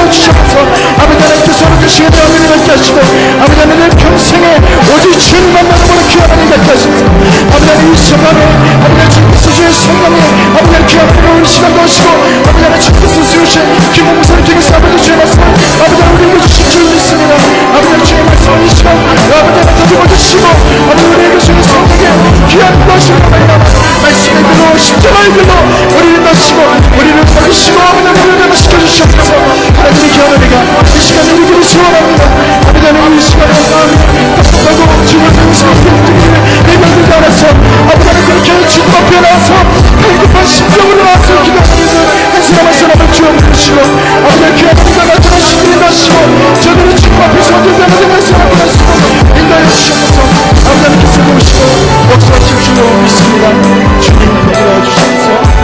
하여 주셔서 아버지 하나님께서 오늘 그 시간에 은혜를 받게 하시고 아버지 하나님 평생에 오직 주님만 바라보는 귀한 하나님 받게 하시고 아버지 하나님 이 시간에 아버지 하나님 주께서 주의 성령에 아버지 하나님 귀한 하나님 시간도 하시고 아버지 하나님 주께서 세우신 기본 목사님 통해서 아버지 주의 말씀 아버지 하나님 우리에게 주신 줄 믿습니다. 아버지 하나님 주의 말씀 이 시간 아버지 하나님 가지고 주시고 아버지 우리에게 주신 성령에 귀한 것을 말씀의 글로 십자가의 글로 우리를 다시고 우리를 버리시고 아버지 우리를 시켜주시옵소서. 하나님의 귀한 은혜가 이 시간에 우리에게 소원합니다. 아버지 하나님 이 시간에 따뜻하고 주님의 성령의 움직임을 내면들지 않아서 아버지 하나님 그렇게 주님 앞에 나와서 행복한 심정으로 나와서 기도하면서 한 사람 한 사람을 주여 부르시고 아버지 하나님 귀한 은혜가 나타나시고 인도하시고 저들은 주님 앞에서 언제나 말씀 앞에 나시고 인도하여 주시옵소서. 아버지 하나님께서 도우시고 역사하실 줄로 믿습니다. 주님 인도하여 주시옵소서.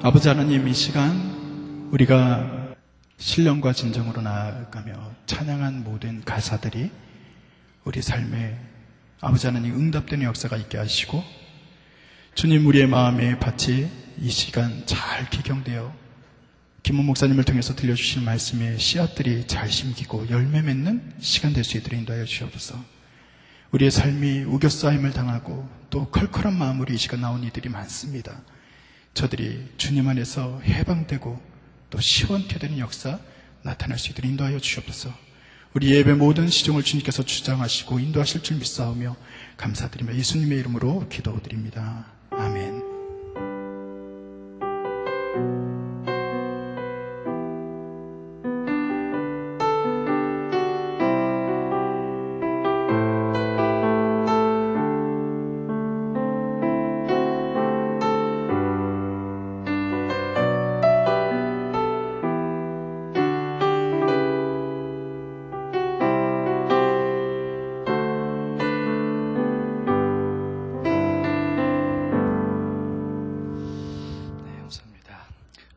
아버지 하나님 이 시간 우리가 신령과 진정으로 나아가며 찬양한 모든 가사들이 우리 삶에 아버지 하나님 응답되는 역사가 있게 하시고 주님 우리의 마음에 밭이 이 시간 잘 기경되어 김원 목사님을 통해서 들려주신 말씀의 씨앗들이 잘 심기고 열매 맺는 시간 될 수 있도록 인도하여 주시옵소서. 우리의 삶이 우겨싸임을 당하고 또 컬컬한 마음으로 이 시간 나온 이들이 많습니다. 저들이 주님 안에서 해방되고 또 시원케 되는 역사 나타날 수 있도록 인도하여 주시옵소서. 우리 예배 모든 시종을 주님께서 주장하시고 인도하실 줄 믿사오며 감사드리며 예수님의 이름으로 기도드립니다. 아멘.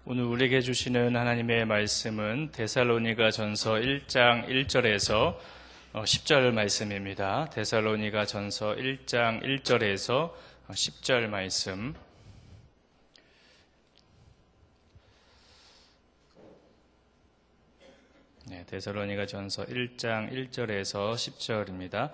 오늘 우리에게 주시는 하나님의 말씀은 데살로니가 전서 1장 1절에서 10절 말씀입니다. 데살로니가 전서 1장 1절에서 10절 말씀. 데살로니가 전서 1장 1절에서 10절입니다.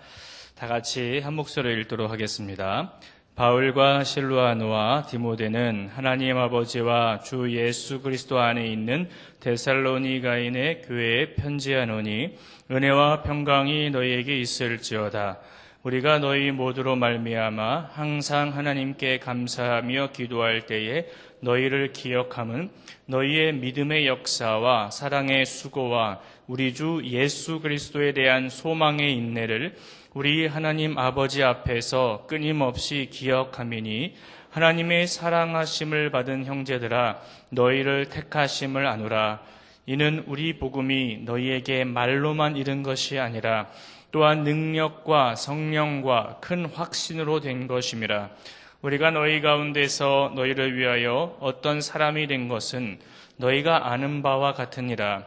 다 같이 한 목소리로 읽도록 하겠습니다. 바울과 실루아노와 디모데는 하나님 아버지와 주 예수 그리스도 안에 있는 데살로니가인의 교회에 편지하노니 은혜와 평강이 너희에게 있을지어다. 우리가 너희 모두로 말미암아 항상 하나님께 감사하며 기도할 때에 너희를 기억함은 너희의 믿음의 역사와 사랑의 수고와 우리 주 예수 그리스도에 대한 소망의 인내를 우리 하나님 아버지 앞에서 끊임없이 기억함이니 하나님의 사랑하심을 받은 형제들아 너희를 택하심을 아노라. 이는 우리 복음이 너희에게 말로만 이른 것이 아니라 또한 능력과 성령과 큰 확신으로 된 것임이라. 우리가 너희 가운데서 너희를 위하여 어떤 사람이 된 것은 너희가 아는 바와 같으니라.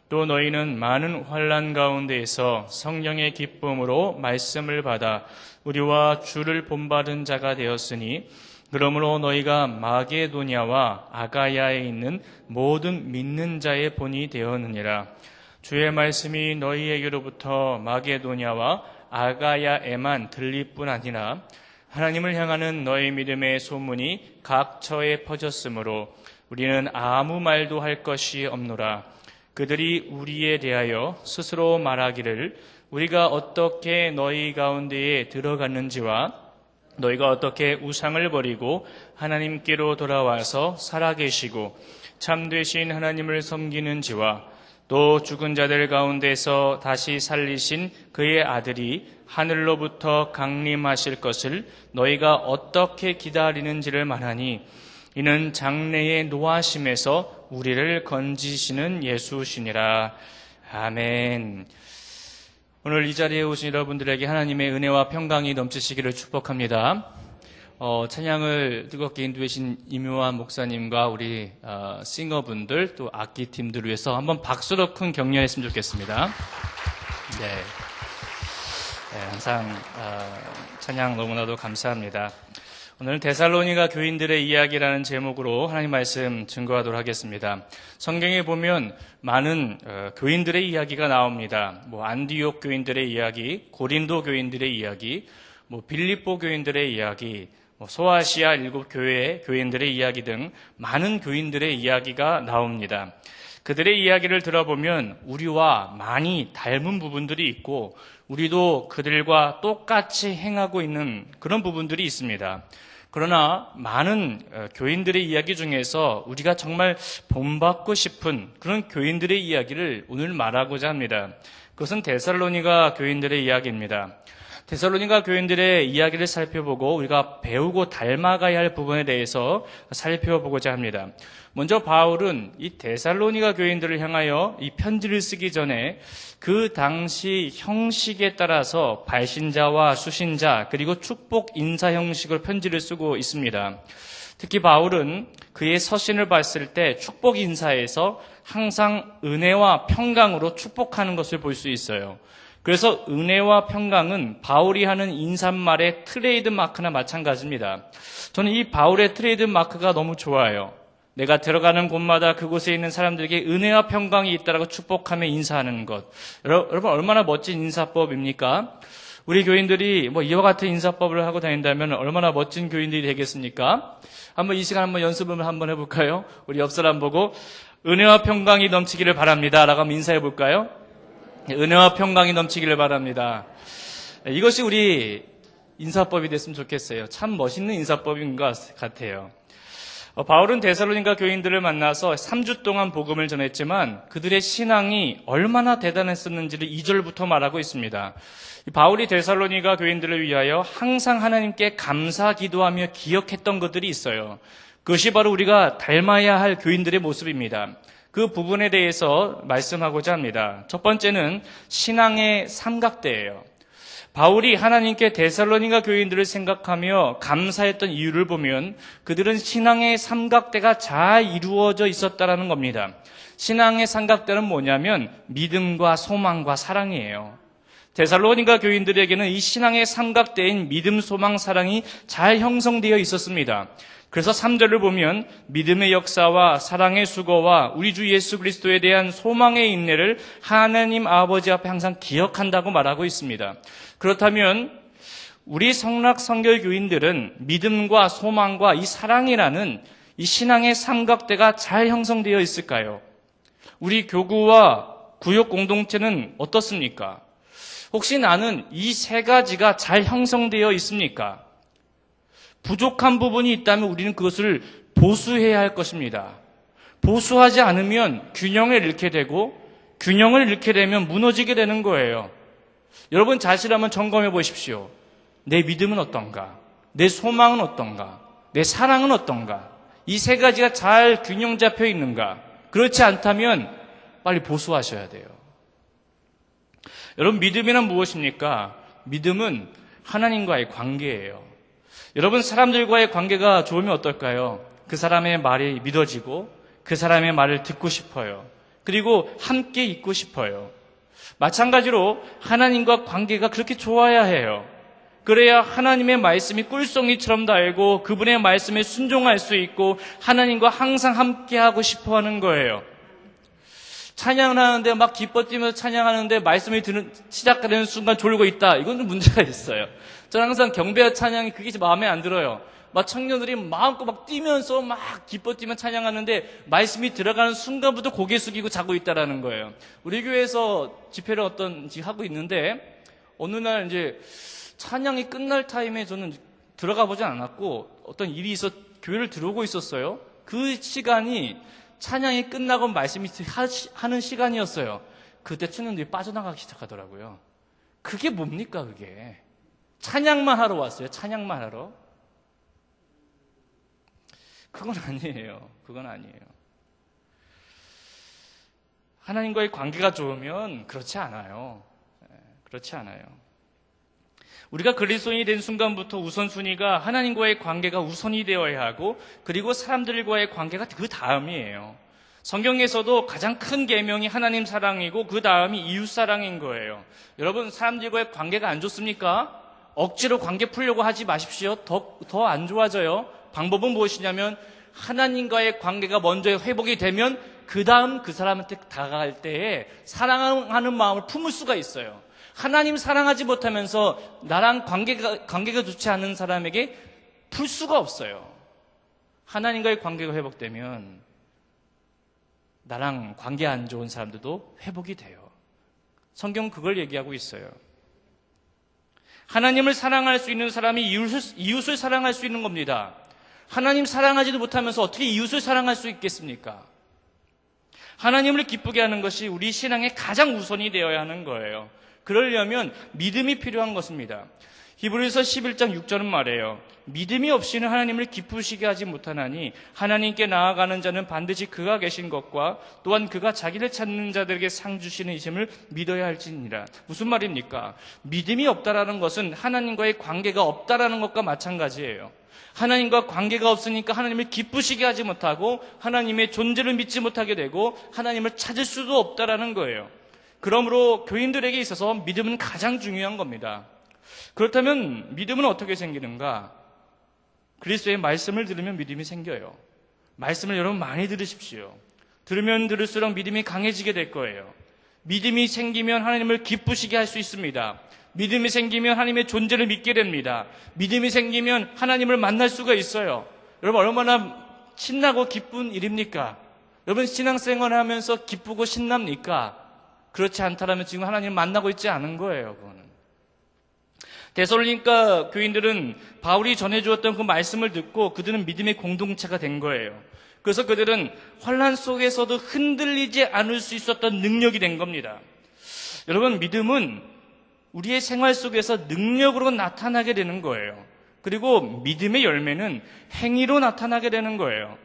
또 너희는 많은 환난 가운데에서 성령의 기쁨으로 말씀을 받아 우리와 주를 본받은 자가 되었으니 그러므로 너희가 마게도냐와 아가야에 있는 모든 믿는 자의 본이 되었느니라. 주의 말씀이 너희에게로부터 마게도냐와 아가야에만 들릴 뿐 아니라 하나님을 향하는 너희 믿음의 소문이 각처에 퍼졌으므로 우리는 아무 말도 할 것이 없노라. 그들이 우리에 대하여 스스로 말하기를 우리가 어떻게 너희 가운데에 들어갔는지와 너희가 어떻게 우상을 버리고 하나님께로 돌아와서 살아계시고 참되신 하나님을 섬기는지와 또 죽은 자들 가운데서 다시 살리신 그의 아들이 하늘로부터 강림하실 것을 너희가 어떻게 기다리는지를 말하니 이는 장래의 노하심에서 우리를 건지시는 예수시니라. 아멘. 오늘 이 자리에 오신 여러분들에게 하나님의 은혜와 평강이 넘치시기를 축복합니다. 찬양을 뜨겁게 인도해 주신 임요한 목사님과 우리 싱어분들 또 악기팀들을 위해서 한번 박수로 큰 격려했으면 좋겠습니다. 네, 항상 찬양 너무나도 감사합니다. 오늘 데살로니가 교인들의 이야기라는 제목으로 하나님 말씀 증거하도록 하겠습니다. 성경에 보면 많은 교인들의 이야기가 나옵니다. 안디옥 교인들의 이야기, 고린도 교인들의 이야기, 빌립보 교인들의 이야기, 소아시아 7교회의 교인들의 이야기 등 많은 교인들의 이야기가 나옵니다. 그들의 이야기를 들어보면 우리와 많이 닮은 부분들이 있고 우리도 그들과 똑같이 행하고 있는 그런 부분들이 있습니다. 그러나 많은 교인들의 이야기 중에서 우리가 정말 본받고 싶은 그런 교인들의 이야기를 오늘 말하고자 합니다. 그것은 데살로니가 교인들의 이야기입니다. 데살로니가 교인들의 이야기를 살펴보고 우리가 배우고 닮아가야 할 부분에 대해서 살펴보고자 합니다. 먼저 바울은 이 데살로니가 교인들을 향하여 이 편지를 쓰기 전에 그 당시 형식에 따라서 발신자와 수신자 그리고 축복 인사 형식으로 편지를 쓰고 있습니다. 특히 바울은 그의 서신을 봤을 때 축복 인사에서 항상 은혜와 평강으로 축복하는 것을 볼 수 있어요. 그래서 은혜와 평강은 바울이 하는 인사말의 트레이드 마크나 마찬가지입니다. 저는 이 바울의 트레이드 마크가 너무 좋아요. 내가 들어가는 곳마다 그곳에 있는 사람들에게 은혜와 평강이 있다라고 축복하며 인사하는 것. 여러분 얼마나 멋진 인사법입니까? 우리 교인들이 이와 같은 인사법을 하고 다닌다면 얼마나 멋진 교인들이 되겠습니까? 한번 이 시간 한번 연습을 한번 해볼까요? 우리 옆 사람 보고 은혜와 평강이 넘치기를 바랍니다 라고 한번 인사해 볼까요? 은혜와 평강이 넘치기를 바랍니다. 이것이 우리 인사법이 됐으면 좋겠어요. 참 멋있는 인사법인 것 같아요. 바울은 데살로니가 교인들을 만나서 3주 동안 복음을 전했지만 그들의 신앙이 얼마나 대단했었는지를 2절부터 말하고 있습니다. 바울이 데살로니가 교인들을 위하여 항상 하나님께 감사 기도하며 기억했던 것들이 있어요. 그것이 바로 우리가 닮아야 할 교인들의 모습입니다. 그 부분에 대해서 말씀하고자 합니다. 첫 번째는 신앙의 삼각대예요. 바울이 하나님께 데살로니가 교인들을 생각하며 감사했던 이유를 보면 그들은 신앙의 삼각대가 잘 이루어져 있었다는 겁니다. 신앙의 삼각대는 뭐냐면 믿음과 소망과 사랑이에요. 데살로니가 교인들에게는 이 신앙의 삼각대인 믿음, 소망, 사랑이 잘 형성되어 있었습니다. 그래서 3절을 보면 믿음의 역사와 사랑의 수고와 우리 주 예수 그리스도에 대한 소망의 인내를 하나님 아버지 앞에 항상 기억한다고 말하고 있습니다. 그렇다면 우리 성락성결교인들은 믿음과 소망과 이 사랑이라는 이 신앙의 삼각대가 잘 형성되어 있을까요? 우리 교구와 구역 공동체는 어떻습니까? 혹시 나는 이 세 가지가 잘 형성되어 있습니까? 부족한 부분이 있다면 우리는 그것을 보수해야 할 것입니다. 보수하지 않으면 균형을 잃게 되고 균형을 잃게 되면 무너지게 되는 거예요. 여러분 자신을 한번 점검해 보십시오. 내 믿음은 어떤가? 내 소망은 어떤가? 내 사랑은 어떤가? 이 세 가지가 잘 균형 잡혀 있는가? 그렇지 않다면 빨리 보수하셔야 돼요. 여러분 믿음이란 무엇입니까? 믿음은 하나님과의 관계예요. 여러분 사람들과의 관계가 좋으면 어떨까요? 그 사람의 말이 믿어지고 그 사람의 말을 듣고 싶어요. 그리고 함께 있고 싶어요. 마찬가지로 하나님과 관계가 그렇게 좋아야 해요. 그래야 하나님의 말씀이 꿀송이처럼 달고 그분의 말씀에 순종할 수 있고 하나님과 항상 함께하고 싶어하는 거예요. 찬양을 하는데 막 기뻐 뛰면서 찬양하는데 말씀이 시작되는 순간 졸고 있다. 이건 좀 문제가 있어요. 저는 항상 경배와 찬양이 그게 마음에 안 들어요. 막 청년들이 마음껏 막 뛰면서 막 기뻐 뛰면 찬양하는데 말씀이 들어가는 순간부터 고개 숙이고 자고 있다라는 거예요. 우리 교회에서 집회를 하고 있는데 어느 날 이제 찬양이 끝날 타임에 저는 들어가 보지 않았고 어떤 일이 있어 교회를 들어오고 있었어요. 그 시간이 찬양이 끝나고 말씀이 하는 시간이었어요. 그때 청년들이 빠져나가기 시작하더라고요. 그게 뭡니까 그게? 찬양만 하러 왔어요. 찬양만 하러. 그건 아니에요. 그건 아니에요. 하나님과의 관계가 좋으면 그렇지 않아요. 그렇지 않아요. 우리가 그리스도인이 된 순간부터 우선순위가 하나님과의 관계가 우선이 되어야 하고, 그리고 사람들과의 관계가 그 다음이에요. 성경에서도 가장 큰 계명이 하나님 사랑이고 그 다음이 이웃 사랑인 거예요. 여러분, 사람들과의 관계가 안 좋습니까? 억지로 관계 풀려고 하지 마십시오. 더 안 좋아져요. 방법은 무엇이냐면 하나님과의 관계가 먼저 회복이 되면 그 다음 그 사람한테 다가갈 때에 사랑하는 마음을 품을 수가 있어요. 하나님 사랑하지 못하면서 나랑 관계가 좋지 않은 사람에게 풀 수가 없어요. 하나님과의 관계가 회복되면 나랑 관계 안 좋은 사람들도 회복이 돼요. 성경은 그걸 얘기하고 있어요. 하나님을 사랑할 수 있는 사람이 이웃을 사랑할 수 있는 겁니다. 하나님 사랑하지도 못하면서 어떻게 이웃을 사랑할 수 있겠습니까? 하나님을 기쁘게 하는 것이 우리 신앙의 가장 우선이 되어야 하는 거예요. 그러려면 믿음이 필요한 것입니다. 히브리서 11장 6절은 말해요. 믿음이 없이는 하나님을 기쁘시게 하지 못하나니 하나님께 나아가는 자는 반드시 그가 계신 것과 또한 그가 자기를 찾는 자들에게 상 주시는 이심을 믿어야 할지니라. 무슨 말입니까? 믿음이 없다라는 것은 하나님과의 관계가 없다라는 것과 마찬가지예요. 하나님과 관계가 없으니까 하나님을 기쁘시게 하지 못하고 하나님의 존재를 믿지 못하게 되고 하나님을 찾을 수도 없다라는 거예요. 그러므로 교인들에게 있어서 믿음은 가장 중요한 겁니다. 그렇다면 믿음은 어떻게 생기는가? 그리스도의 말씀을 들으면 믿음이 생겨요. 말씀을 여러분 많이 들으십시오. 들으면 들을수록 믿음이 강해지게 될 거예요. 믿음이 생기면 하나님을 기쁘시게 할 수 있습니다. 믿음이 생기면 하나님의 존재를 믿게 됩니다. 믿음이 생기면 하나님을 만날 수가 있어요. 여러분, 얼마나 신나고 기쁜 일입니까? 여러분, 신앙생활을 하면서 기쁘고 신납니까? 그렇지 않다면 지금 하나님을 만나고 있지 않은 거예요. 그거는. 데살로니가 교인들은 바울이 전해주었던 그 말씀을 듣고 그들은 믿음의 공동체가 된 거예요. 그래서 그들은 환난 속에서도 흔들리지 않을 수 있었던 능력이 된 겁니다. 여러분, 믿음은 우리의 생활 속에서 능력으로 나타나게 되는 거예요. 그리고 믿음의 열매는 행위로 나타나게 되는 거예요.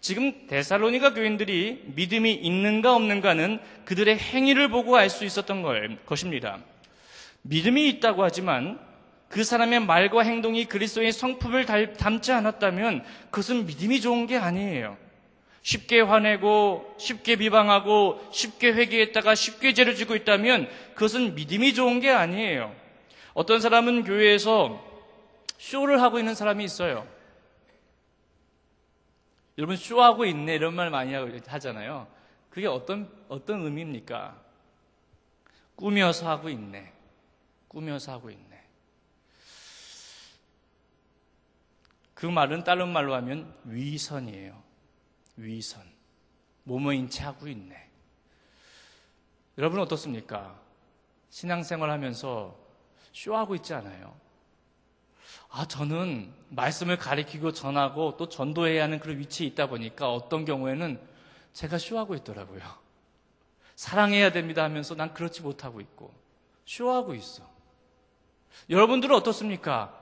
지금 데살로니가 교인들이 믿음이 있는가 없는가는 그들의 행위를 보고 알 수 있었던 것입니다. 믿음이 있다고 하지만 그 사람의 말과 행동이 그리스도의 성품을 담지 않았다면 그것은 믿음이 좋은 게 아니에요. 쉽게 화내고 쉽게 비방하고 쉽게 회개했다가 쉽게 죄를 지고 있다면 그것은 믿음이 좋은 게 아니에요. 어떤 사람은 교회에서 쇼를 하고 있는 사람이 있어요. 여러분, 쇼하고 있네 이런 말 많이 하잖아요. 그게 어떤 의미입니까? 꾸며서 하고 있네. 꾸며서 하고 있네. 그 말은 다른 말로 하면 위선이에요. 위선. 뭐뭐인 채 하고 있네. 여러분 어떻습니까? 신앙생활 하면서 쇼하고 있지 않아요? 저는 말씀을 가리키고 전하고 또 전도해야 하는 그런 위치에 있다 보니까 어떤 경우에는 제가 쇼하고 있더라고요. 사랑해야 됩니다 하면서 난 그렇지 못하고 있고 쇼하고 있어. 여러분들은 어떻습니까?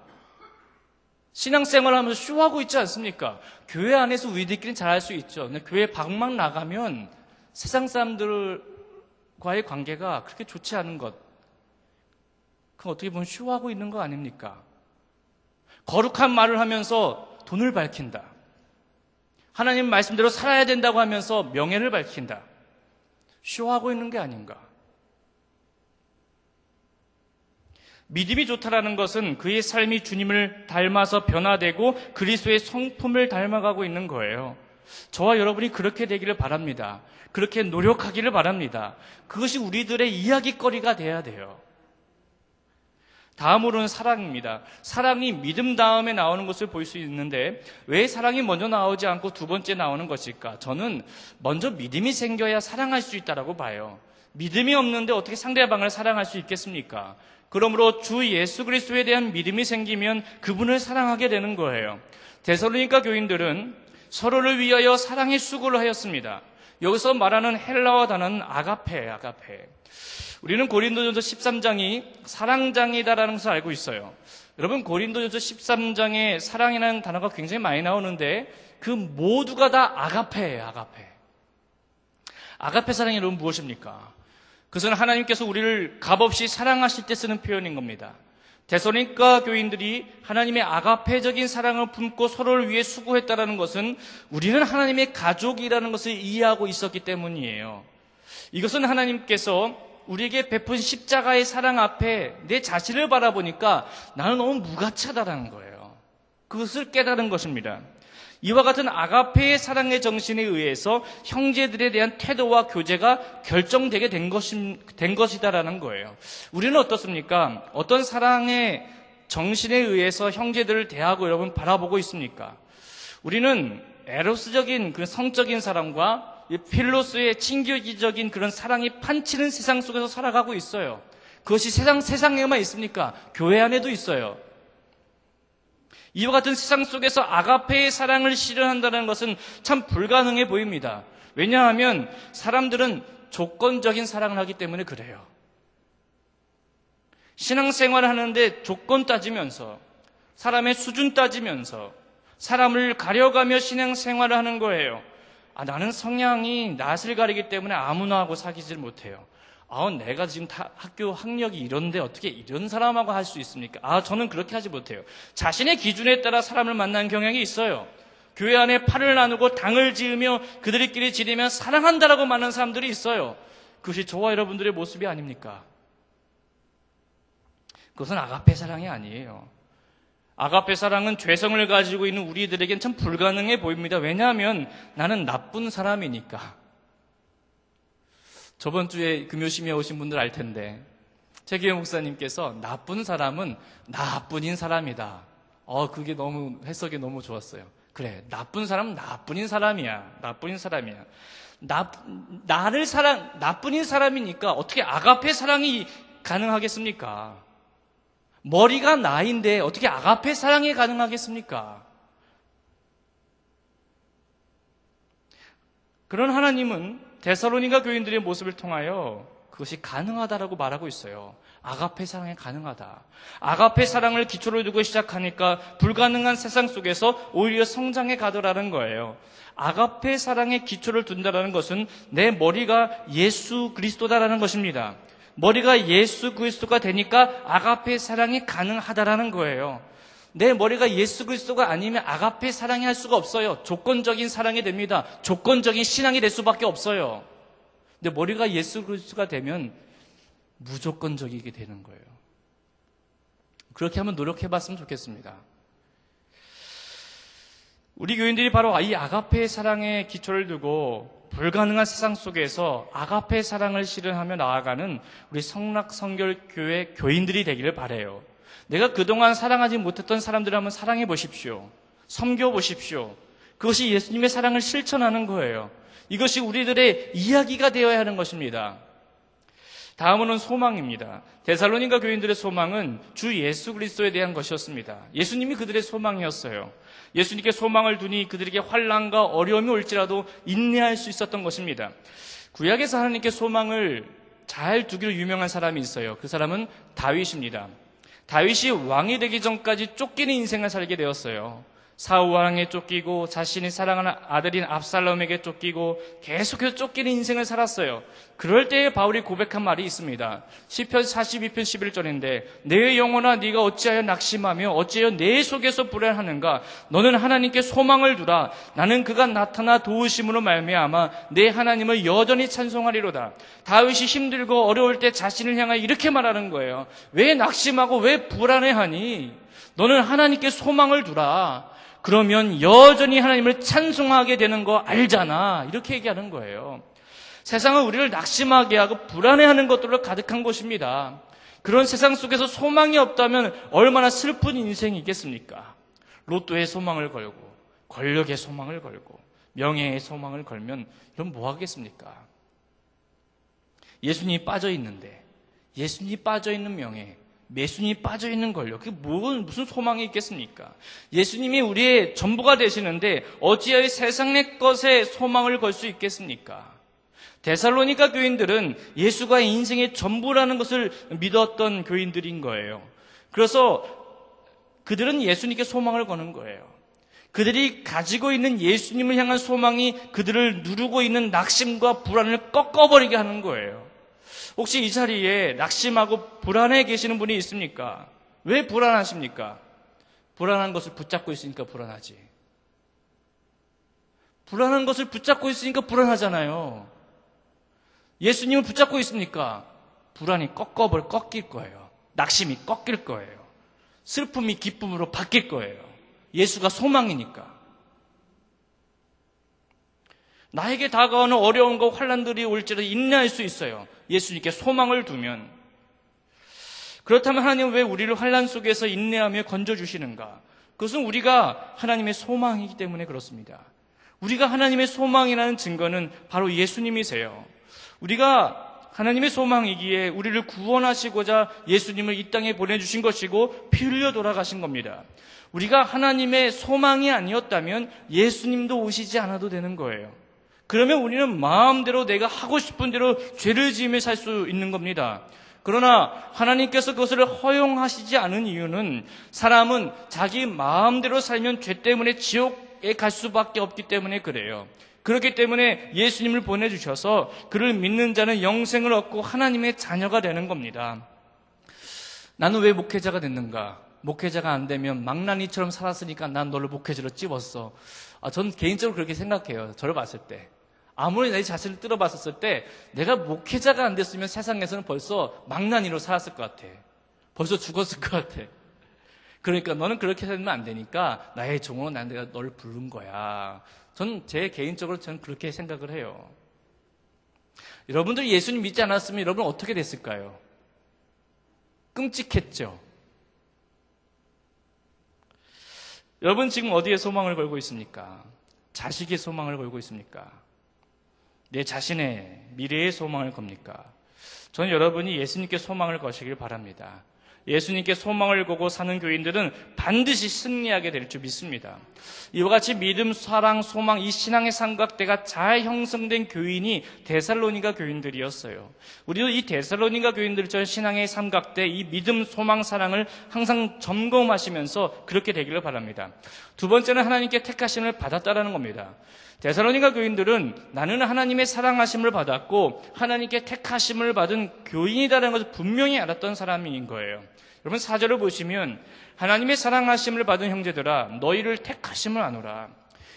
신앙생활 하면서 쇼하고 있지 않습니까? 교회 안에서 우리들끼리 잘할 수 있죠. 근데 교회 밖만 나가면 세상 사람들과의 관계가 그렇게 좋지 않은 것. 그건 어떻게 보면 쇼하고 있는 거 아닙니까? 거룩한 말을 하면서 돈을 밝힌다. 하나님 말씀대로 살아야 된다고 하면서 명예를 밝힌다. 쇼하고 있는 게 아닌가? 믿음이 좋다라는 것은 그의 삶이 주님을 닮아서 변화되고 그리스도의 성품을 닮아가고 있는 거예요. 저와 여러분이 그렇게 되기를 바랍니다. 그렇게 노력하기를 바랍니다. 그것이 우리들의 이야기거리가 돼야 돼요. 다음으로는 사랑입니다. 사랑이 믿음 다음에 나오는 것을 볼 수 있는데 왜 사랑이 먼저 나오지 않고 두 번째 나오는 것일까? 저는 먼저 믿음이 생겨야 사랑할 수 있다고 봐요. 믿음이 없는데 어떻게 상대방을 사랑할 수 있겠습니까? 그러므로 주 예수 그리스도에 대한 믿음이 생기면 그분을 사랑하게 되는 거예요. 데살로니가 교인들은 서로를 위하여 사랑의 수고를 하였습니다. 여기서 말하는 헬라어 단어는 아가페. 우리는 고린도전서 13장이 사랑장이다라는 것을 알고 있어요. 여러분, 고린도전서 13장에 사랑이라는 단어가 굉장히 많이 나오는데 그 모두가 다 아가페예요. 아가페. 아가페 사랑이 여러분 무엇입니까? 그것은 하나님께서 우리를 값없이 사랑하실 때 쓰는 표현인 겁니다. 데살로니가 교인들이 하나님의 아가페적인 사랑을 품고 서로를 위해 수고했다는 것은 우리는 하나님의 가족이라는 것을 이해하고 있었기 때문이에요. 이것은 하나님께서 우리에게 베푼 십자가의 사랑 앞에 내 자신을 바라보니까 나는 너무 무가치하다는 거예요. 그것을 깨달은 것입니다. 이와 같은 아가페의 사랑의 정신에 의해서 형제들에 대한 태도와 교제가 결정되게 된 것이다라는 거예요. 우리는 어떻습니까? 어떤 사랑의 정신에 의해서 형제들을 대하고 여러분 바라보고 있습니까? 우리는 에로스적인 그 성적인 사랑과 필로스의 친교지적인 그런 사랑이 판치는 세상 속에서 살아가고 있어요. 그것이 세상에만 있습니까? 교회 안에도 있어요. 이와 같은 세상 속에서 아가페의 사랑을 실현한다는 것은 참 불가능해 보입니다. 왜냐하면 사람들은 조건적인 사랑을 하기 때문에 그래요. 신앙생활을 하는데 조건 따지면서, 사람의 수준 따지면서 사람을 가려가며 신앙생활을 하는 거예요. 나는 성향이 낯을 가리기 때문에 아무나 하고 사귀질 못해요. 내가 지금 학교 학력이 이런데 어떻게 이런 사람하고 할 수 있습니까? 저는 그렇게 하지 못해요. 자신의 기준에 따라 사람을 만나는 경향이 있어요. 교회 안에 팔을 나누고 당을 지으며 그들끼리 지내며 사랑한다라고 말하는 사람들이 있어요. 그것이 저와 여러분들의 모습이 아닙니까? 그것은 아가페 사랑이 아니에요. 아가페 사랑은 죄성을 가지고 있는 우리들에겐 참 불가능해 보입니다. 왜냐하면 나는 나쁜 사람이니까. 저번 주에 금요심에 오신 분들 알 텐데 최기회 목사님께서 나쁜 사람은 나뿐인 사람이다. 그게 너무 해석이 너무 좋았어요. 그래, 나쁜 사람은 나뿐인 사람이야. 나뿐인 사람이야. 나뿐인 사람이니까 어떻게 아가페 사랑이 가능하겠습니까? 머리가 나인데 어떻게 아가페 사랑이 가능하겠습니까? 그런 하나님은 데살로니가 교인들의 모습을 통하여 그것이 가능하다라고 말하고 있어요. 아가페 사랑이 가능하다. 아가페 사랑을 기초로 두고 시작하니까 불가능한 세상 속에서 오히려 성장해 가더라는 거예요. 아가페 사랑의 기초를 둔다라는 것은 내 머리가 예수 그리스도다라는 것입니다. 머리가 예수 그리스도가 되니까 아가페 사랑이 가능하다라는 거예요. 내 머리가 예수 그리스도가 아니면 아가페 사랑이 할 수가 없어요. 조건적인 사랑이 됩니다. 조건적인 신앙이 될 수밖에 없어요. 근데 머리가 예수 그리스도가 되면 무조건적이게 되는 거예요. 그렇게 한번 노력해봤으면 좋겠습니다. 우리 교인들이 바로 이 아가페의 사랑의 기초를 두고 불가능한 세상 속에서 아가페의 사랑을 실현하며 나아가는 우리 성락성결교회 교인들이 되기를 바라요. 내가 그동안 사랑하지 못했던 사람들을 한번 사랑해 보십시오. 섬겨 보십시오. 그것이 예수님의 사랑을 실천하는 거예요. 이것이 우리들의 이야기가 되어야 하는 것입니다. 다음으로는 소망입니다. 데살로니가 교인들의 소망은 주 예수 그리스도에 대한 것이었습니다. 예수님이 그들의 소망이었어요. 예수님께 소망을 두니 그들에게 환난과 어려움이 올지라도 인내할 수 있었던 것입니다. 구약에서 하나님께 소망을 잘 두기로 유명한 사람이 있어요. 그 사람은 다윗입니다. 다윗이 왕이 되기 전까지 쫓기는 인생을 살게 되었어요. 사울 왕에 쫓기고 자신이 사랑하는 아들인 압살롬에게 쫓기고 계속해서 쫓기는 인생을 살았어요. 그럴 때에 바울이 고백한 말이 있습니다. 시편 42편 11절인데 내 영혼아 네가 어찌하여 낙심하며 어찌하여 내 속에서 불안하는가. 너는 하나님께 소망을 두라. 나는 그가 나타나 도우심으로 말미암아 내 하나님을 여전히 찬송하리로다. 다윗이 힘들고 어려울 때 자신을 향하여 이렇게 말하는 거예요. 왜 낙심하고 왜 불안해하니? 너는 하나님께 소망을 두라. 그러면 여전히 하나님을 찬송하게 되는 거 알잖아. 이렇게 얘기하는 거예요. 세상은 우리를 낙심하게 하고 불안해하는 것들로 가득한 곳입니다. 그런 세상 속에서 소망이 없다면 얼마나 슬픈 인생이 있겠습니까? 로또의 소망을 걸고 권력의 소망을 걸고 명예의 소망을 걸면 이런 뭐 하겠습니까? 예수님이 빠져 있는데 예수님이 빠져 있는 명예, 예수님이 빠져있는 걸요. 그게 무슨 소망이 있겠습니까? 예수님이 우리의 전부가 되시는데 어찌하여 세상의 것에 소망을 걸 수 있겠습니까? 데살로니가 교인들은 예수가 인생의 전부라는 것을 믿었던 교인들인 거예요. 그래서 그들은 예수님께 소망을 거는 거예요. 그들이 가지고 있는 예수님을 향한 소망이 그들을 누르고 있는 낙심과 불안을 꺾어버리게 하는 거예요. 혹시 이 자리에 낙심하고 불안해 계시는 분이 있습니까? 왜 불안하십니까? 불안한 것을 붙잡고 있으니까 불안하지. 불안한 것을 붙잡고 있으니까 불안하잖아요. 예수님을 붙잡고 있습니까? 불안이 꺾일 거예요. 낙심이 꺾일 거예요. 슬픔이 기쁨으로 바뀔 거예요. 예수가 소망이니까. 나에게 다가오는 어려움과 환난들이 올지라도 인내할 수 있어요. 예수님께 소망을 두면. 그렇다면 하나님은 왜 우리를 환난 속에서 인내하며 건져주시는가? 그것은 우리가 하나님의 소망이기 때문에 그렇습니다. 우리가 하나님의 소망이라는 증거는 바로 예수님이세요. 우리가 하나님의 소망이기에 우리를 구원하시고자 예수님을 이 땅에 보내주신 것이고 피 흘려 돌아가신 겁니다. 우리가 하나님의 소망이 아니었다면 예수님도 오시지 않아도 되는 거예요. 그러면 우리는 마음대로 내가 하고 싶은 대로 죄를 지으며 살 수 있는 겁니다. 그러나 하나님께서 그것을 허용하시지 않은 이유는 사람은 자기 마음대로 살면 죄 때문에 지옥에 갈 수밖에 없기 때문에 그래요. 그렇기 때문에 예수님을 보내주셔서 그를 믿는 자는 영생을 얻고 하나님의 자녀가 되는 겁니다. 나는 왜 목회자가 됐는가? 목회자가 안 되면 망나니처럼 살았으니까 난 너를 목회자로 찝었어. 전 개인적으로 그렇게 생각해요. 저를 봤을 때. 아무리 내 자신을 뜯어봤었을 때 내가 목회자가 안 됐으면 세상에서는 벌써 망나니로 살았을 것 같아. 벌써 죽었을 것 같아. 그러니까 너는 그렇게 살면 안 되니까 나의 종으로 내가 너를 부른 거야. 전 제 개인적으로 저는 그렇게 생각을 해요. 여러분들이 예수님 믿지 않았으면 여러분 어떻게 됐을까요? 끔찍했죠. 여러분 지금 어디에 소망을 걸고 있습니까? 자식의 소망을 걸고 있습니까? 내 자신의 미래의 소망을 겁니까? 저는 여러분이 예수님께 소망을 거시길 바랍니다. 예수님께 소망을 걸고 사는 교인들은 반드시 승리하게 될 줄 믿습니다. 이와 같이 믿음, 사랑, 소망, 이 신앙의 삼각대가 잘 형성된 교인이 데살로니가 교인들이었어요. 우리도 이 데살로니가 교인들처럼 신앙의 삼각대, 이 믿음, 소망, 사랑을 항상 점검하시면서 그렇게 되기를 바랍니다. 두 번째는 하나님께 택하심을 받았다라는 겁니다. 데살로니가 교인들은 나는 하나님의 사랑하심을 받았고 하나님께 택하심을 받은 교인이다라는 것을 분명히 알았던 사람인 거예요. 여러분 4절을 보시면 하나님의 사랑하심을 받은 형제들아 너희를 택하심을 아노라.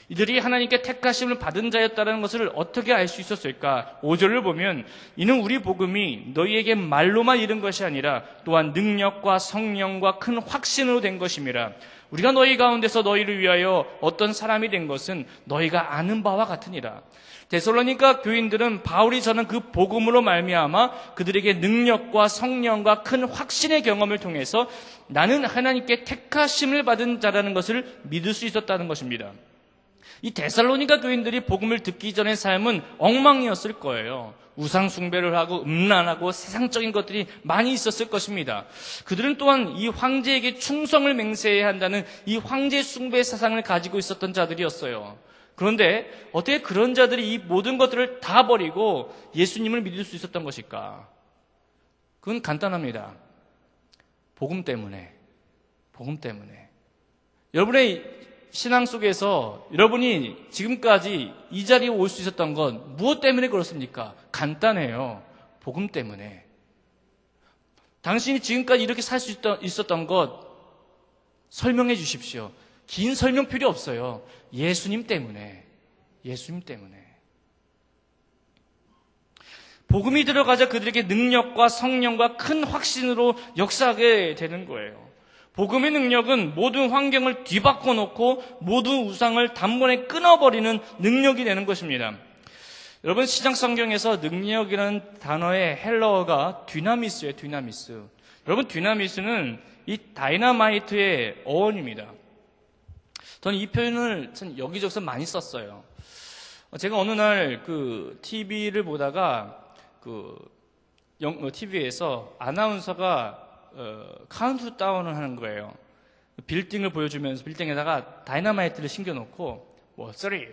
이들이 하나님께 택하심을 받은 자였다는 것을 어떻게 알 수 있었을까? 5절을 보면 이는 우리 복음이 너희에게 말로만 이른 것이 아니라 또한 능력과 성령과 큰 확신으로 된 것임이라. 우리가 너희 가운데서 너희를 위하여 어떤 사람이 된 것은 너희가 아는 바와 같으니라. 데살로니가 교인들은 바울이 전한 그 복음으로 말미암아 그들에게 능력과 성령과 큰 확신의 경험을 통해서 나는 하나님께 택하심을 받은 자라는 것을 믿을 수 있었다는 것입니다. 이 데살로니가 교인들이 복음을 듣기 전의 삶은 엉망이었을 거예요. 우상 숭배를 하고 음란하고 세상적인 것들이 많이 있었을 것입니다. 그들은 또한 이 황제에게 충성을 맹세해야 한다는 이 황제 숭배 사상을 가지고 있었던 자들이었어요. 그런데 어떻게 그런 자들이 이 모든 것들을 다 버리고 예수님을 믿을 수 있었던 것일까? 그건 간단합니다. 복음 때문에. 복음 때문에. 여러분의 신앙 속에서 여러분이 지금까지 이 자리에 올 수 있었던 건 무엇 때문에 그렇습니까? 간단해요. 복음 때문에. 당신이 지금까지 이렇게 살 수 있었던 것 설명해 주십시오. 긴 설명 필요 없어요. 예수님 때문에. 예수님 때문에. 복음이 들어가자 그들에게 능력과 성령과 큰 확신으로 역사하게 되는 거예요. 복음의 능력은 모든 환경을 뒤바꿔 놓고 모든 우상을 단번에 끊어버리는 능력이 되는 것입니다. 여러분 시장 성경에서 능력이라는 단어의 헬러어가 디나미스예요. 디나미스. 여러분 디나미스는 이 다이너마이트의 어원입니다. 저는 이 표현을 참 여기저기서 많이 썼어요. 제가 어느 날 TV를 보다가 TV에서 아나운서가 카운트다운을 하는 거예요. 빌딩을 보여주면서 빌딩에다가 다이너마이트를 심겨놓고 3, 2, 1,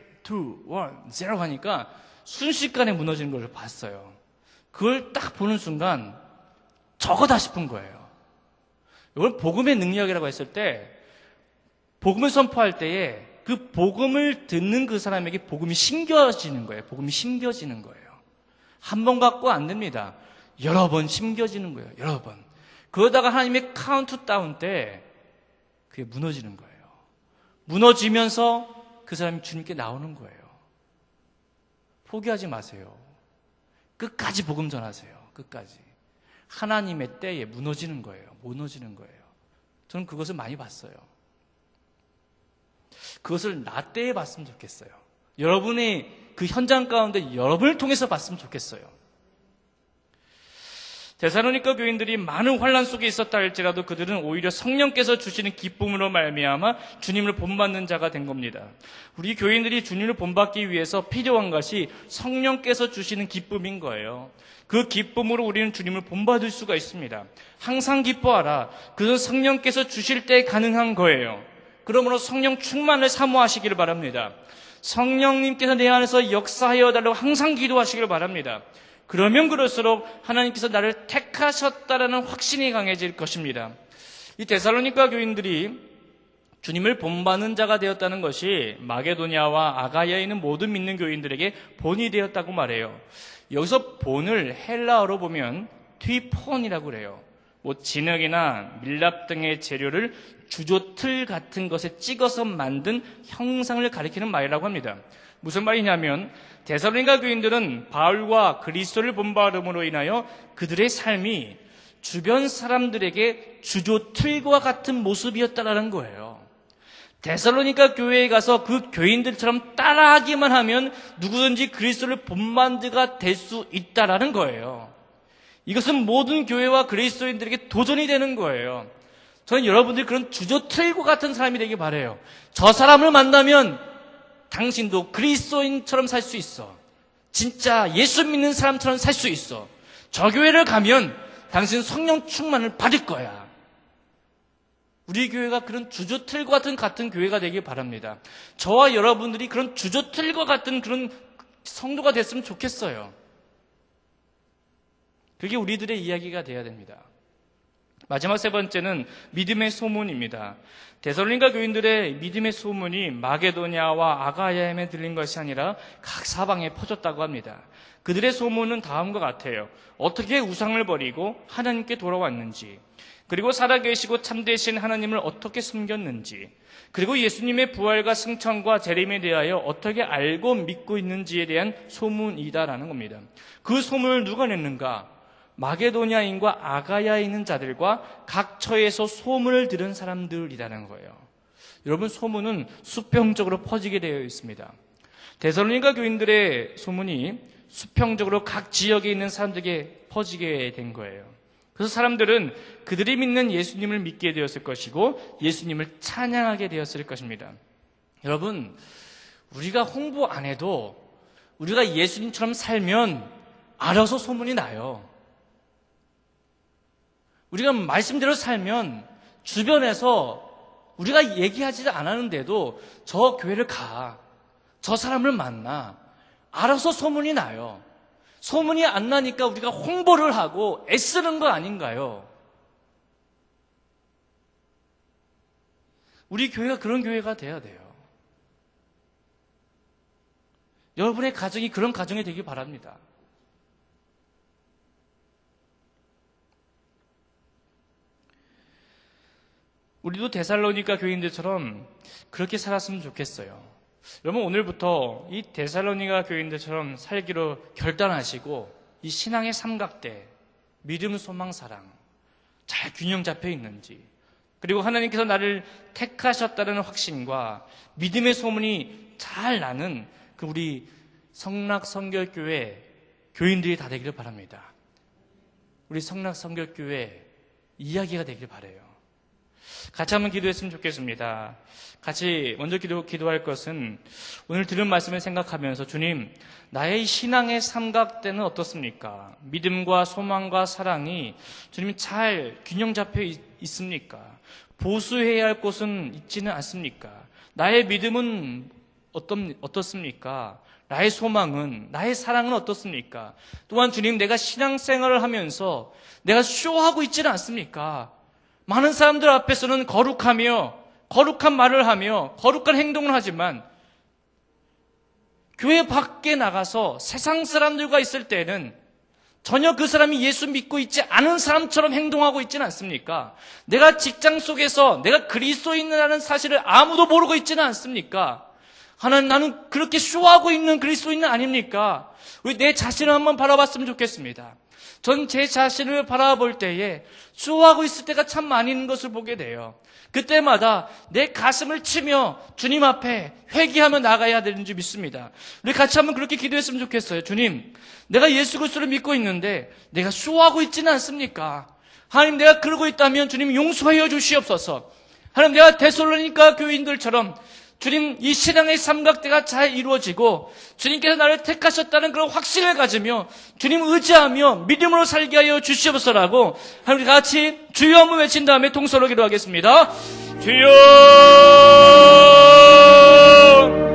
0 하니까 순식간에 무너지는 걸 봤어요. 그걸 딱 보는 순간 저거다 싶은 거예요. 이걸 복음의 능력이라고 했을 때, 복음을 선포할 때에 그 복음을 듣는 그 사람에게 복음이 심겨지는 거예요. 복음이 심겨지는 거예요. 한 번 갖고 안 됩니다. 여러 번 심겨지는 거예요. 여러 번. 그러다가 하나님의 카운트다운 때 그게 무너지는 거예요. 무너지면서 그 사람이 주님께 나오는 거예요. 포기하지 마세요. 끝까지 복음 전하세요. 끝까지. 하나님의 때에 무너지는 거예요. 무너지는 거예요. 저는 그것을 많이 봤어요. 그것을 나 때에 봤으면 좋겠어요. 여러분의 그 현장 가운데 여러분을 통해서 봤으면 좋겠어요. 데살로니가 교인들이 많은 환난 속에 있었다 할지라도 그들은 오히려 성령께서 주시는 기쁨으로 말미암아 주님을 본받는 자가 된 겁니다. 우리 교인들이 주님을 본받기 위해서 필요한 것이 성령께서 주시는 기쁨인 거예요. 그 기쁨으로 우리는 주님을 본받을 수가 있습니다. 항상 기뻐하라. 그것은 성령께서 주실 때 가능한 거예요. 그러므로 성령 충만을 사모하시기를 바랍니다. 성령님께서 내 안에서 역사하여 달라고 항상 기도하시기를 바랍니다. 그러면 그럴수록 하나님께서 나를 택하셨다라는 확신이 강해질 것입니다. 이 데살로니가 교인들이 주님을 본받는 자가 되었다는 것이 마게도냐와 아가야에 있는 모든 믿는 교인들에게 본이 되었다고 말해요. 여기서 본을 헬라어로 보면 튀폰이라고 그래요. 진흙이나 밀랍 등의 재료를 주조틀 같은 것에 찍어서 만든 형상을 가리키는 말이라고 합니다. 무슨 말이냐면 데살로니가 교인들은 바울과 그리스도를 본받음으로 인하여 그들의 삶이 주변 사람들에게 주조틀과 같은 모습이었다라는 거예요. 데살로니가 교회에 가서 그 교인들처럼 따라하기만 하면 누구든지 그리스도를 본받는 자가 될 수 있다라는 거예요. 이것은 모든 교회와 그리스도인들에게 도전이 되는 거예요. 저는 여러분들이 그런 주조틀과 같은 사람이 되길 바라요. 저 사람을 만나면 당신도 그리스도인처럼 살 수 있어. 진짜 예수 믿는 사람처럼 살 수 있어. 저 교회를 가면 당신 성령 충만을 받을 거야. 우리 교회가 그런 주조틀과 같은 교회가 되길 바랍니다. 저와 여러분들이 그런 주조틀과 같은 그런 성도가 됐으면 좋겠어요. 그게 우리들의 이야기가 돼야 됩니다. 마지막 세 번째는 믿음의 소문입니다. 데살로니가 교인들의 믿음의 소문이 마게도냐와 아가야에 들린 것이 아니라 각 사방에 퍼졌다고 합니다. 그들의 소문은 다음과 같아요. 어떻게 우상을 버리고 하나님께 돌아왔는지, 그리고 살아계시고 참되신 하나님을 어떻게 섬겼는지, 그리고 예수님의 부활과 승천과 재림에 대하여 어떻게 알고 믿고 있는지에 대한 소문이다라는 겁니다. 그 소문을 누가 냈는가? 마게도냐인과 아가야에 있는 자들과 각 처에서 소문을 들은 사람들이라는 거예요. 여러분, 소문은 수평적으로 퍼지게 되어 있습니다. 데살로니가 교인들의 소문이 수평적으로 각 지역에 있는 사람들에게 퍼지게 된 거예요. 그래서 사람들은 그들이 믿는 예수님을 믿게 되었을 것이고 예수님을 찬양하게 되었을 것입니다. 여러분, 우리가 홍보 안 해도 우리가 예수님처럼 살면 알아서 소문이 나요. 우리가 말씀대로 살면 주변에서 우리가 얘기하지 않았는데도 저 교회를 가, 저 사람을 만나, 알아서 소문이 나요. 소문이 안 나니까 우리가 홍보를 하고 애쓰는 거 아닌가요? 우리 교회가 그런 교회가 돼야 돼요. 여러분의 가정이 그런 가정이 되길 바랍니다. 우리도 데살로니가 교인들처럼 그렇게 살았으면 좋겠어요. 여러분, 오늘부터 이 데살로니가 교인들처럼 살기로 결단하시고 이 신앙의 삼각대, 믿음, 소망, 사랑 잘 균형 잡혀 있는지, 그리고 하나님께서 나를 택하셨다는 확신과 믿음의 소문이 잘 나는 그 우리 성락성결교회 교인들이 다 되기를 바랍니다. 우리 성락성결교회 이야기가 되길 바라요. 같이 한번 기도했으면 좋겠습니다. 같이 먼저 기도할 것은 오늘 들은 말씀을 생각하면서 주님, 나의 신앙의 삼각대는 어떻습니까? 믿음과 소망과 사랑이 주님 잘 균형 잡혀 있습니까? 보수해야 할 곳은 있지는 않습니까? 나의 믿음은 어떻습니까? 나의 소망은, 나의 사랑은 어떻습니까? 또한 주님, 내가 신앙생활을 하면서 내가 쇼하고 있지는 않습니까? 많은 사람들 앞에서는 거룩하며 거룩한 말을 하며 거룩한 행동을 하지만 교회 밖에 나가서 세상 사람들과 있을 때는 전혀 그 사람이 예수 믿고 있지 않은 사람처럼 행동하고 있지는 않습니까? 내가 직장 속에서 내가 그리스도인이라는 사실을 아무도 모르고 있지는 않습니까? 하나님, 나는 그렇게 쇼하고 있는 그리스도인은 아닙니까? 우리 내 자신을 한번 바라봤으면 좋겠습니다. 전 제 자신을 바라볼 때에 쇼하고 있을 때가 참 많이 있는 것을 보게 돼요. 그때마다 내 가슴을 치며 주님 앞에 회개하며 나가야 되는 줄 믿습니다. 우리 같이 한번 그렇게 기도했으면 좋겠어요. 주님, 내가 예수 그리스도를 믿고 있는데 내가 쇼하고 있지는 않습니까? 하나님, 내가 그러고 있다면 주님 용서하여 주시옵소서. 하나님, 내가 데살로니가 교인들처럼 주님, 이 신앙의 삼각대가 잘 이루어지고 주님께서 나를 택하셨다는 그런 확신을 가지며 주님 의지하며 믿음으로 살게 하여 주시옵소서라고 우리 같이 주여 한번 외친 다음에 동서로 기도하겠습니다. 주여!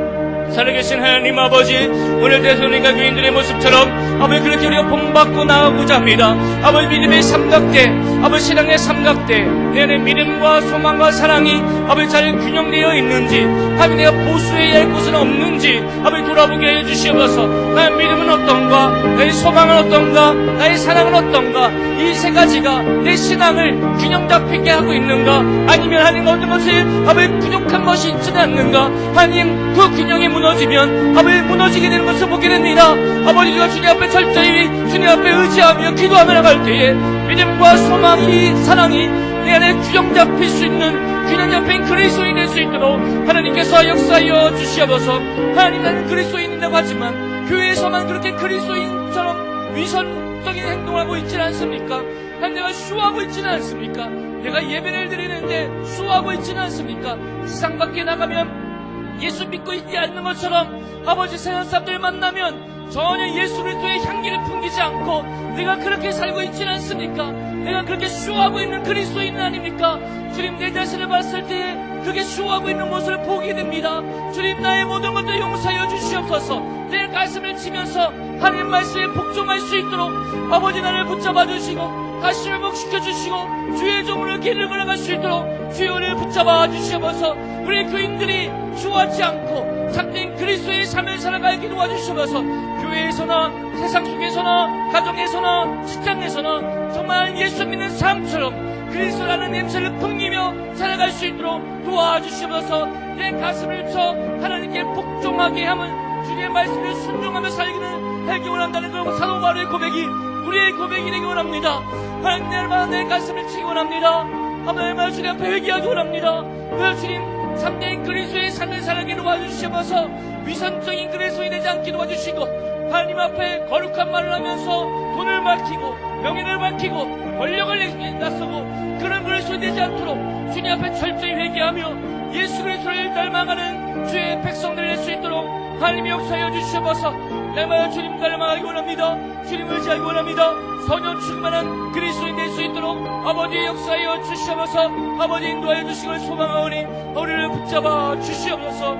살아계신 하나님 아버지, 오늘 데살로니가 교인들의 모습처럼 아버지 그렇게 우리가 본받고 나아가고자 합니다. 아버지 믿음의 삼각대, 아버지 신앙의 삼각대, 내 안에 믿음과 소망과 사랑이 아버지 잘 균형되어 있는지, 아버지 내가 보수해야 할 곳은 없는지 아버지 돌아보게 하여 주시옵소서. 나의 믿음은 어떤가, 나의 소망은 어떤가, 나의 사랑은 어떤가, 이 세 가지가 내 신앙을 균형 잡히게 하고 있는가, 아니면 하나님 어떤 것이 아버지 부족한 것이 있지는 않는가. 하나님, 그 균형이 무너지면 아버지 무너지게 되는 것을 보게 됩니다. 아버지, 우리가 주님 앞에 철저히 주님 앞에 의지하며 기도하며 나갈 때에 믿음과 소망이, 사랑이 내 안에 균형 잡힐 수 있는 균형 잡힌 그리스도인이 될 수 있도록 하나님께서 역사하여 주시옵소서. 하나님, 나는 그리스도인이라고 하지만 교회에서만 그렇게 그리스도인처럼 위선적인 행동을 하고 있지는 않습니까? 하나님, 내가 쇼하고 있지는 않습니까? 내가 예배를 드리는데 쇼하고 있지는 않습니까? 세상 밖에 나가면 예수 믿고 있지 않는 것처럼 아버지 세상 사람들 만나면 전혀 예수 그리스도의 향기를 풍기지 않고 내가 그렇게 살고 있지는 않습니까? 내가 그렇게 쇼하고 있는 그리스도인 아닙니까? 주님, 내 자신을 봤을 때 그렇게 쇼하고 있는 모습을 보게 됩니다. 주님, 나의 모든 것들 용서하여 주시옵소서. 내 가슴을 치면서 하나님 말씀에 복종할 수 있도록 아버지 나를 붙잡아 주시고 다시 회복시켜 주시고 주의 종으로 길을 걸어갈 수 있도록 주여를 붙잡아 주시옵소서. 우리 교인들이 쇼하지 않고 참된 그리스도의 삶을 살아가게 도와주시옵소서. 교회에서나 세상 속에서나 가정에서나 직장에서나 정말 예수 믿는 사람처럼 그리스도라는 냄새를 풍기며 살아갈 수 있도록 도와주시옵소서. 내 가슴을 쳐 하나님께 복종하게 하면 주님의 말씀을 순종하며 살기는 하기 원한다는 그런 사도 바울의 고백이 우리의 고백이 되기 원합니다. 하나님, 날마다 내 가슴을 치기 원합니다. 하나님의 주님 앞에 회개하기 원합니다. 그 주님 참된 그리스도의 삶을 살아가게 도와주시옵소서. 위선적인 그리스도인이 되지 않게 도와주시고 하나님 앞에 거룩한 말을 하면서 돈을 밝히고 명예를 밝히고 권력을 나서고 그런 그리스도인이 되지 않도록 주님 앞에 철저히 회개하며 예수 그리스도를 닮아가는 주의 백성들이 될 수 있도록 하나님이 역사하여 주시옵소서. 날마다 주님 닮아가기 원합니다. 주님 의지하기 원합니다. 선여 충만한 그리스도인 될 수 있도록 아버지의 역사하여 주시옵소서. 아버지 인도하여 주시길 소망하오니 우리를 붙잡아 주시옵소서.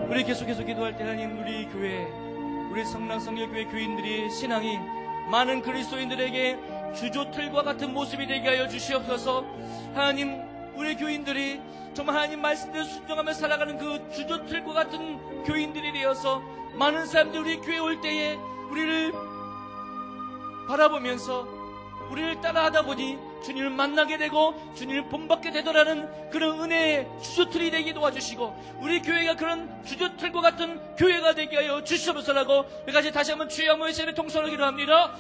우리 계속해서 기도할 때 하나님, 우리 교회, 우리 성랑성결교회 교인들이 신앙이 많은 그리스도인들에게 주조틀과 같은 모습이 되게 하여 주시옵소서. 하나님, 우리 교인들이 정말 하나님 말씀대로 순종하며 살아가는 그 주조틀과 같은 교인들이 되어서 많은 사람들이 우리 교회에 올 때에 우리를 바라보면서 우리를 따라하다 보니 주님을 만나게 되고 주님을 본받게 되더라는 그런 은혜의 주조틀이 되게 도와주시고 우리 교회가 그런 주조틀과 같은 교회가 되게 하여 주시옵소서라고 우리 같이 다시 한번 주여 한번 외치며 통성을 기도합니다.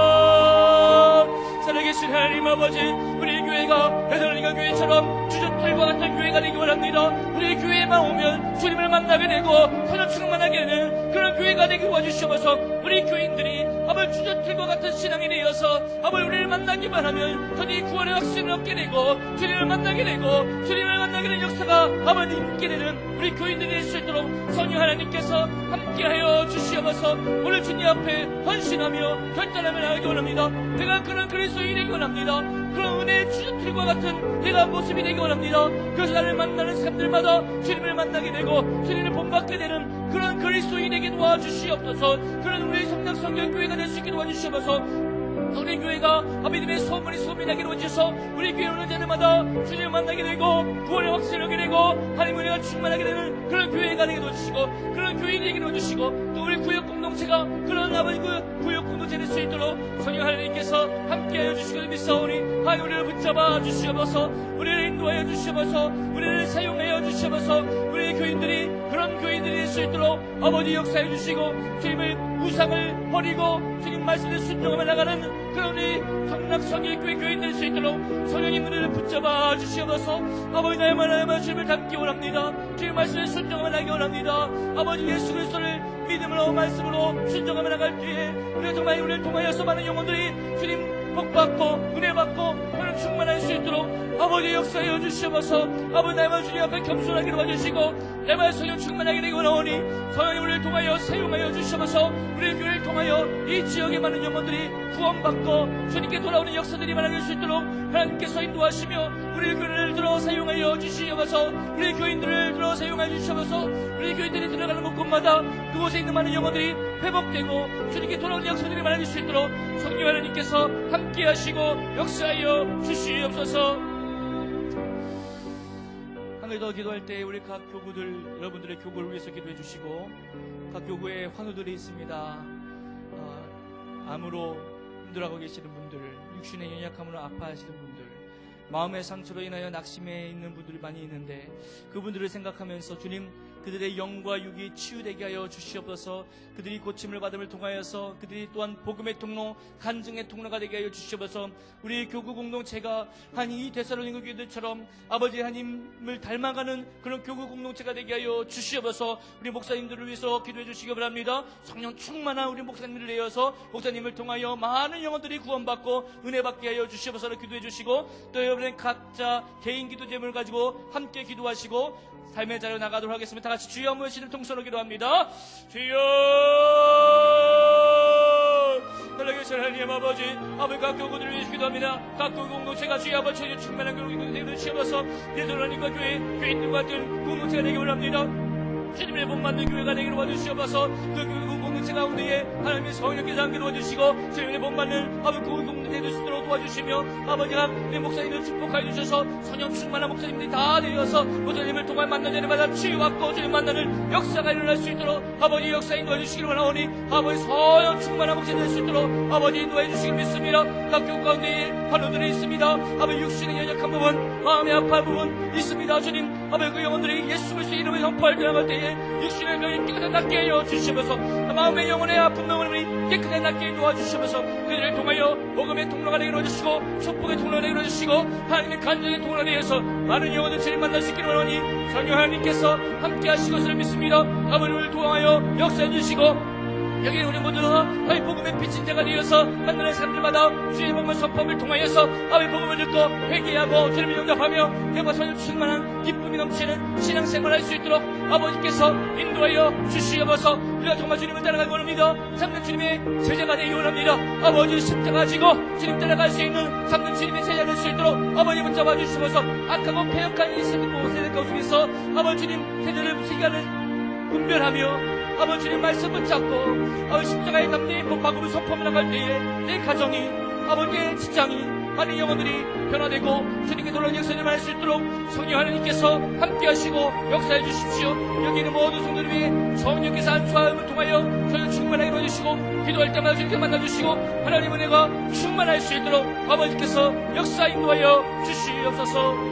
주여, 살아계신 하나님 아버지, 우리 교회가 데살로니가 교회처럼 주조틀과 같은 교회가 되기 원합니다. 우리 교회에만 오면 주님을 만나게 되고 선을 충만하게 되는 그런 교회가 되기 도와주시옵소서. 우리 교인들이 아버지 주조틀과 같은 신앙이 되어서 아버지 우리를 만나기만 하면 전이 구원의 확신을 얻게 되고 주님을 만나게 되고 주님을 만나게 되는 역사가 아버지 있게 되는 우리 교인들이 될 수 있도록 성령 하나님께서 함께하여 주시옵소서. 오늘 주님 앞에 헌신하며 결단하며 나가기 원합니다. 내가 그런 그리스도인이 되기 원합니다. 그런 은혜의 주틀과 같은 내가 모습이 되기 원합니다. 그래서 나를 만나는 사람들마다 주님을 만나게 되고 주님을 본받게 되는 그런 그리스도인이 되게 도와주시옵소서. 그런 우리 성령 성결교회가 될 수 있게 도와주시옵소서. 우리 교회가 믿음의 소문이 소민하게 이루어져서 우리 교회 오는 자들마다 주님을 만나게 되고 구원의 확신하게 되고 하나님의 은혜가 충만하게 되는 그런 교회가 되게 도와주시고 그런 교인이 되게 도와주시고 또 우리 구역 공동체가 그런 아버지 구역 공동체 될 수 있도록 성령 하나님께서 함께하여 주시고 믿사오니 하나님 우리를 붙잡아 주시옵소서. 우리를 인도하여 주시옵소서. 우리를 사용하여 주시옵소서. 우리의 교인들이 그런 교인들이 될 수 있도록 아버지 역사해 주시고 주님의 우상을 버리고 주님 말씀에 순종하며 나가는 그런 우리 성락성일교회 교인 될 수 있도록 성령님 우리를 붙잡아 주시옵소서. 아버지 나야만 주님을 닮기 원합니다. 주님 말씀에 순종하며 나가기 원합니다. 아버지 예수 그리스도를 믿음으로 말씀으로 순종하며 나갈 때에 우리 정말 우리를 통하여서 많은 영혼들이 주님 복받고 은혜받고 하나님 충만할 수 있도록 아버지 역사하여 주시옵소서. 아버지 나야만 주님 앞에 겸손하게 도와주시고 내 말 성령 충만하게 되기 원하오니 성령님 우리를 통하여 사용하여 주시옵소서. 우리 교회를 통하여 이 지역의 많은 영혼들이 구원받고 주님께 돌아오는 역사들이 많아질 수 있도록 하나님께서 인도하시며 우리 교회를 들어 사용하여 주시옵소서. 우리 교인들을 들어 사용하여 주시옵소서. 우리 교인들이 들어가는 곳곳마다 그곳에 있는 많은 영혼들이 회복되고 주님께 돌아오는 역사들이 많아질 수 있도록 성령 하나님께서 함께 하시고 역사하여 주시옵소서. 한 가지 더 기도할 때 우리 각 교구들 여러분들의 교구를 위해서 기도해 주시고 각 교구에 환우들이 있습니다. 암으로 힘들어하고 계시는 분들, 육신의 연약함으로 아파하시는 분들, 마음의 상처로 인하여 낙심해 있는 분들이 많이 있는데 그분들을 생각하면서 주님 그들의 영과 육이 치유되게 하여 주시옵소서. 그들이 고침을 받음을 통하여서 그들이 또한 복음의 통로, 간증의 통로가 되게 하여 주시옵소서. 우리 교구 공동체가 한 이 데살로니가 교회들처럼 아버지 하나님을 닮아가는 그런 교구 공동체가 되게 하여 주시옵소서. 우리 목사님들을 위해서 기도해 주시기 바랍니다. 성령 충만한 우리 목사님들을 내어서 목사님을 통하여 많은 영혼들이 구원받고 은혜받게 하여 주시옵소서 기도해 주시고 또 여러분의 각자 개인 기도 제목을 가지고 함께 기도하시고 삶의 자리로 나가도록 하겠습니다. 다 같이 주여 모시는 통성으로 기도합니다. 주여 살아계신 하나님 아버지 각 교구들을 위해서 기도합니다. 각 교구 공동체가 주여 아버지 충만한 교구 공동체를 지어서 예수 하나님과 교인들과 같은 공동체가 되기 원합니다. 주님의 본받는 교회가 되기를 도와주시옵소서. 그 교구 공동체 가운데에 하나님의 성령께서 함께 도와주시고 주님의 본받는 아버지 교구 공동체 될 수 있도록 도와주시며 아버지가 우리 목사님을 축복하여 주셔서 성령 충만한 목사님들이 다 되어서 목사님을 통해 만난 자들마다 치유받고 주님 만나는 역사가 일어날 수 있도록 아버지 역사 인도해 주시기를 원하오니 아버지 성령 충만한 목사님 될 수 있도록 아버지 인도해 주시길 믿습니다. 각 교구 가운데에 환우들이 있습니다. 아버지 육신의 연약한 부분, 마음의 아파한 부분 있습니다. 주님 아버지 그 영혼들이 예수 그리스도의 이름에 선포할 때 나갈 때에 육신의 병이 깨끗하게 낫게 하여 주시면서 마음의 영혼의 아픈 영혼이 깨끗하게 낫게 도와주시면서 그들을 통하여 복음의 통로가 되게 이루어주시고 축복의 통로가 되게 이루어주시고 하나님의 간증의 통로가 되어서 많은 영혼들 주님 만날 수 있기를 원하니 성령 하나님께서 함께 하실 것을 믿습니다. 아버지를 통하여 역사해 주시고 여기 우리 모두가 아버지 복음의 빛인 자가 되어서 만나는 사람들마다 주의 복음의 선포를 통하여서 아버지 복음을 듣고 회개하고 주님을 영접하며 대과 성령 충만한 기쁨이 넘치는 신앙생활을 할 수 있도록 아버지께서 인도하여 주시옵소서. 우리가 정말 주님을 따라가기 원합니다. 참된 주님의 제자가 되기 원합니다. 아버지 십자가 지고 주님 따라갈 수 있는 참된 주님의 제자가 될 수 있도록 아버지 붙잡아 주시면서 악하고 패역한 이 세대 가운데서 아버지 주님 세대를 세계를 분별하며 아버지 주님 말씀 붙잡고 아버지 십자가의 담대히 복음을 선포하며 나갈 때에 내 가정이 아버지의 직장이 많은 영혼들이 변화되고 주님께 돌아오는 역사를 말할 수 있도록 성령 하나님께서 함께 하시고 역사해 주십시오. 여기 있는 모든 성도를 위해 성령께서 안수함을 통하여 저를 충만하게 이루어주시고 기도할 때마다 주님께 만나주시고 하나님의 은혜가 충만할 수 있도록 아버지께서 역사 인도하여 주시옵소서.